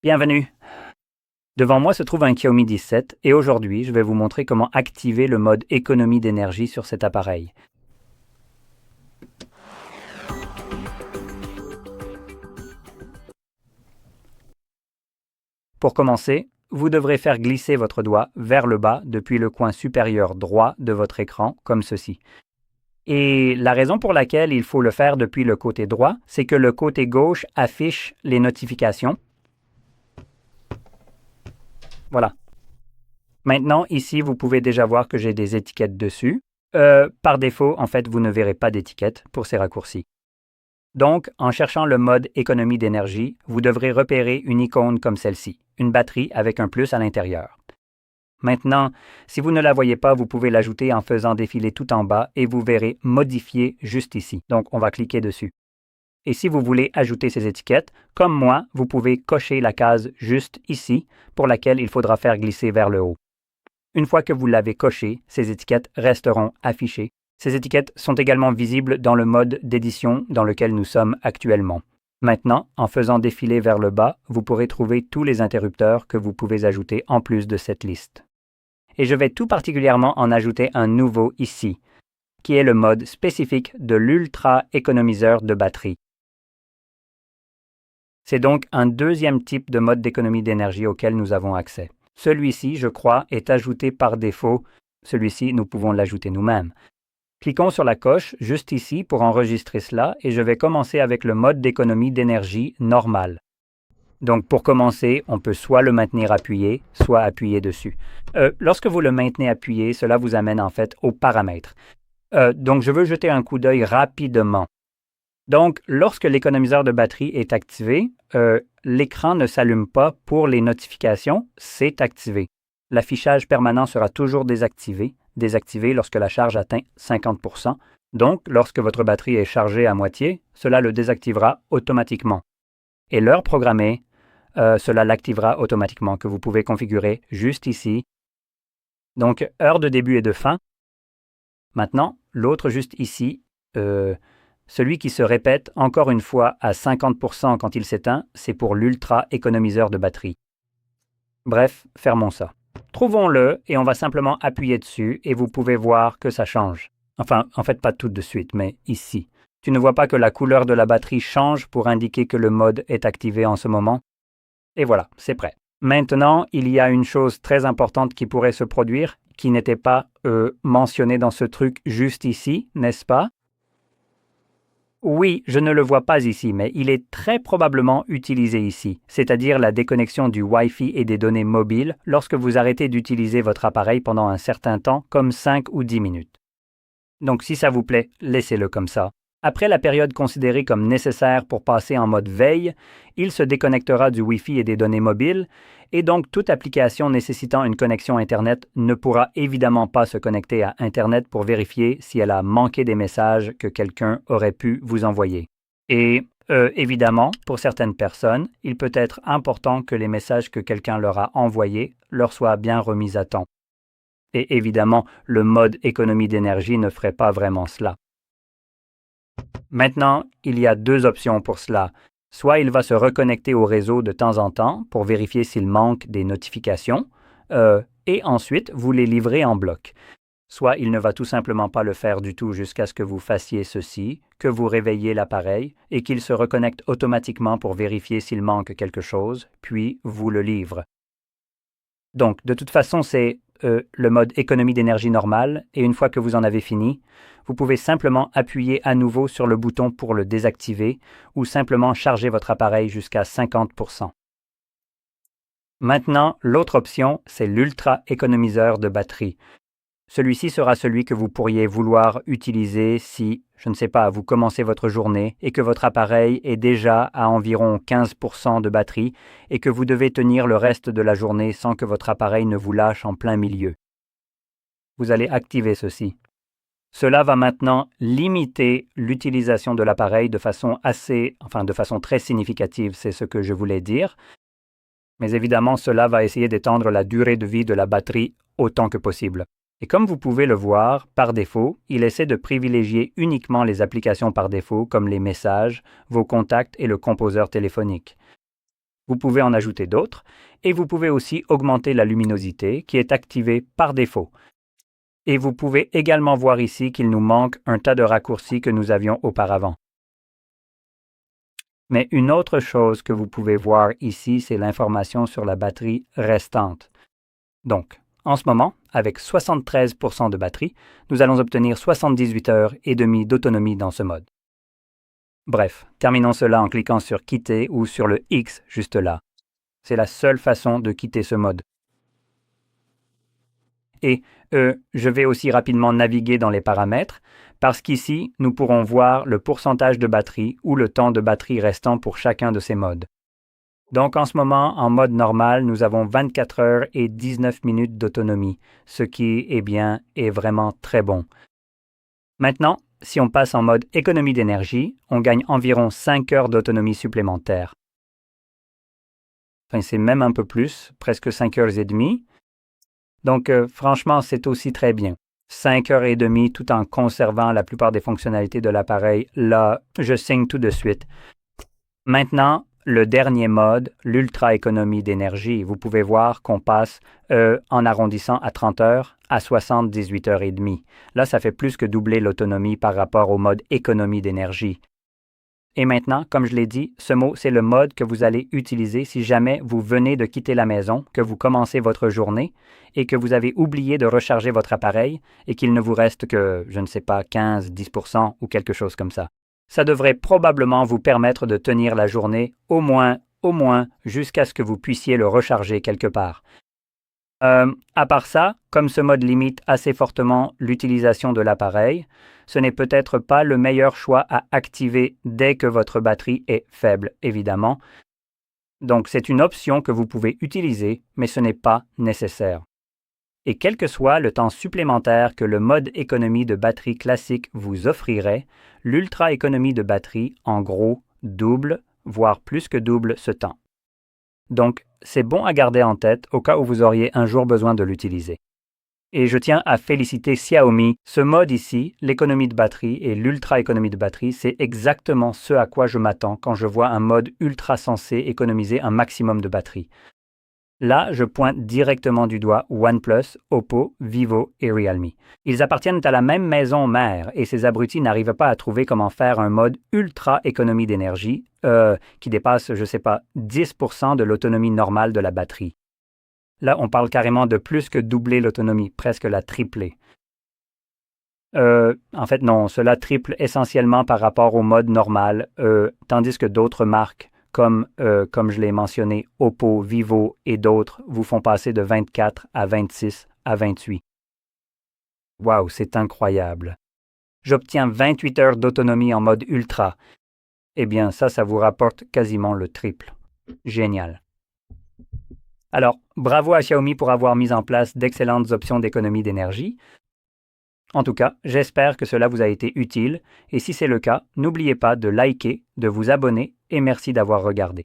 Bienvenue! Devant moi se trouve un Xiaomi 17 et aujourd'hui je vais vous montrer comment activer le mode économie d'énergie sur cet appareil. Pour commencer, vous devrez faire glisser votre doigt vers le bas depuis le coin supérieur droit de votre écran, comme ceci. Et la raison pour laquelle il faut le faire depuis le côté droit, c'est que le côté gauche affiche les notifications. Voilà. Maintenant, ici, vous pouvez déjà voir que j'ai des étiquettes dessus. Par défaut, en fait, vous ne verrez pas d'étiquette pour ces raccourcis. Donc, en cherchant le mode économie d'énergie, vous devrez repérer une icône comme celle-ci, une batterie avec un plus à l'intérieur. Maintenant, si vous ne la voyez pas, vous pouvez l'ajouter en faisant défiler tout en bas et vous verrez modifier juste ici. Donc, on va cliquer dessus. Et si vous voulez ajouter ces étiquettes, comme moi, vous pouvez cocher la case juste ici pour laquelle il faudra faire glisser vers le haut. Une fois que vous l'avez coché, ces étiquettes resteront affichées. Ces étiquettes sont également visibles dans le mode d'édition dans lequel nous sommes actuellement. Maintenant, en faisant défiler vers le bas, vous pourrez trouver tous les interrupteurs que vous pouvez ajouter en plus de cette liste. Et je vais tout particulièrement en ajouter un nouveau ici, qui est le mode spécifique de l'ultra-économiseur de batterie. C'est donc un deuxième type de mode d'économie d'énergie auquel nous avons accès. Celui-ci, je crois, est ajouté par défaut. Celui-ci, nous pouvons l'ajouter nous-mêmes. Cliquons sur la coche juste ici pour enregistrer cela et je vais commencer avec le mode d'économie d'énergie normal. Donc pour commencer, on peut soit le maintenir appuyé, soit appuyer dessus. Lorsque vous le maintenez appuyé, cela vous amène en fait aux paramètres. Donc je veux jeter un coup d'œil rapidement. Donc lorsque l'économiseur de batterie est activé, l'écran ne s'allume pas pour les notifications, c'est activé. L'affichage permanent sera toujours désactivé lorsque la charge atteint 50%. Donc, lorsque votre batterie est chargée à moitié, cela le désactivera automatiquement. Et l'heure programmée, cela l'activera automatiquement, que vous pouvez configurer juste ici. Donc, heure de début et de fin. Maintenant, l'autre juste ici, celui qui se répète encore une fois à 50% quand il s'éteint, c'est pour l'ultra-économiseur de batterie. Bref, fermons ça. Trouvons-le et on va simplement appuyer dessus et vous pouvez voir que ça change. Enfin, en fait, pas tout de suite, mais ici. Tu ne vois pas que la couleur de la batterie change pour indiquer que le mode est activé en ce moment? Et voilà, c'est prêt. Maintenant, il y a une chose très importante qui pourrait se produire, qui n'était pas mentionnée dans ce truc juste ici, n'est-ce pas? Oui, je ne le vois pas ici, mais il est très probablement utilisé ici, c'est-à-dire la déconnexion du Wi-Fi et des données mobiles lorsque vous arrêtez d'utiliser votre appareil pendant un certain temps, comme 5 ou 10 minutes. Donc si ça vous plaît, laissez-le comme ça. Après la période considérée comme nécessaire pour passer en mode veille, il se déconnectera du Wi-Fi et des données mobiles, et donc toute application nécessitant une connexion Internet ne pourra évidemment pas se connecter à Internet pour vérifier si elle a manqué des messages que quelqu'un aurait pu vous envoyer. Et évidemment, pour certaines personnes, il peut être important que les messages que quelqu'un leur a envoyés leur soient bien remis à temps. Et évidemment, le mode économie d'énergie ne ferait pas vraiment cela. Maintenant, il y a deux options pour cela. Soit il va se reconnecter au réseau de temps en temps pour vérifier s'il manque des notifications, et ensuite vous les livrez en bloc. Soit il ne va tout simplement pas le faire du tout jusqu'à ce que vous fassiez ceci, que vous réveilliez l'appareil et qu'il se reconnecte automatiquement pour vérifier s'il manque quelque chose, puis vous le livre. Donc, de toute façon, c'est le mode économie d'énergie normale, et une fois que vous en avez fini, vous pouvez simplement appuyer à nouveau sur le bouton pour le désactiver ou simplement charger votre appareil jusqu'à 50%. Maintenant, l'autre option, c'est l'ultra-économiseur de batterie. Celui-ci sera celui que vous pourriez vouloir utiliser si, je ne sais pas, vous commencez votre journée et que votre appareil est déjà à environ 15% de batterie et que vous devez tenir le reste de la journée sans que votre appareil ne vous lâche en plein milieu. Vous allez activer ceci. Cela va maintenant limiter l'utilisation de l'appareil de façon très significative, c'est ce que je voulais dire. Mais évidemment, cela va essayer d'étendre la durée de vie de la batterie autant que possible. Et comme vous pouvez le voir, par défaut, il essaie de privilégier uniquement les applications par défaut comme les messages, vos contacts et le composeur téléphonique. Vous pouvez en ajouter d'autres et vous pouvez aussi augmenter la luminosité qui est activée par défaut. Et vous pouvez également voir ici qu'il nous manque un tas de raccourcis que nous avions auparavant. Mais une autre chose que vous pouvez voir ici, c'est l'information sur la batterie restante. Donc, en ce moment, avec 73% de batterie, nous allons obtenir 78 heures et demie d'autonomie dans ce mode. Bref, terminons cela en cliquant sur Quitter ou sur le X juste là. C'est la seule façon de quitter ce mode. Et je vais aussi rapidement naviguer dans les paramètres parce qu'ici, nous pourrons voir le pourcentage de batterie ou le temps de batterie restant pour chacun de ces modes. Donc en ce moment, en mode normal, nous avons 24 heures et 19 minutes d'autonomie, ce qui, est vraiment très bon. Maintenant, si on passe en mode économie d'énergie, on gagne environ 5 heures d'autonomie supplémentaire. Enfin, c'est même un peu plus, presque 5 heures et demie. Donc, franchement, c'est aussi très bien. 5 heures et demie tout en conservant la plupart des fonctionnalités de l'appareil. Là, je signe tout de suite. Maintenant, le dernier mode, l'ultra-économie d'énergie. Vous pouvez voir qu'on passe, en arrondissant à 30 heures, à 78 heures et demie. Là, ça fait plus que doubler l'autonomie par rapport au mode économie d'énergie. Et maintenant, comme je l'ai dit, ce mot, c'est le mode que vous allez utiliser si jamais vous venez de quitter la maison, que vous commencez votre journée et que vous avez oublié de recharger votre appareil et qu'il ne vous reste que, je ne sais pas, 15-10% ou quelque chose comme ça. Ça devrait probablement vous permettre de tenir la journée au moins, jusqu'à ce que vous puissiez le recharger quelque part. À part ça, comme ce mode limite assez fortement l'utilisation de l'appareil, ce n'est peut-être pas le meilleur choix à activer dès que votre batterie est faible, évidemment. Donc c'est une option que vous pouvez utiliser, mais ce n'est pas nécessaire. Et quel que soit le temps supplémentaire que le mode économie de batterie classique vous offrirait, l'ultra-économie de batterie, en gros, double, voire plus que double ce temps. Donc, c'est bon à garder en tête au cas où vous auriez un jour besoin de l'utiliser. Et je tiens à féliciter Xiaomi. Ce mode ici, l'économie de batterie et l'ultra-économie de batterie, c'est exactement ce à quoi je m'attends quand je vois un mode ultra censé économiser un maximum de batterie. Là, je pointe directement du doigt OnePlus, Oppo, Vivo et Realme. Ils appartiennent à la même maison mère et ces abrutis n'arrivent pas à trouver comment faire un mode ultra économie d'énergie qui dépasse, 10% de l'autonomie normale de la batterie. Là, on parle carrément de plus que doubler l'autonomie, presque la tripler. En fait, non, cela triple essentiellement par rapport au mode normal, tandis que d'autres marques comme je l'ai mentionné, Oppo, Vivo et d'autres, vous font passer de 24 à 26 à 28. Waouh, c'est incroyable. J'obtiens 28 heures d'autonomie en mode ultra. Eh bien, ça vous rapporte quasiment le triple. Génial. Alors, bravo à Xiaomi pour avoir mis en place d'excellentes options d'économie d'énergie. En tout cas, j'espère que cela vous a été utile et si c'est le cas, n'oubliez pas de liker, de vous abonner et merci d'avoir regardé.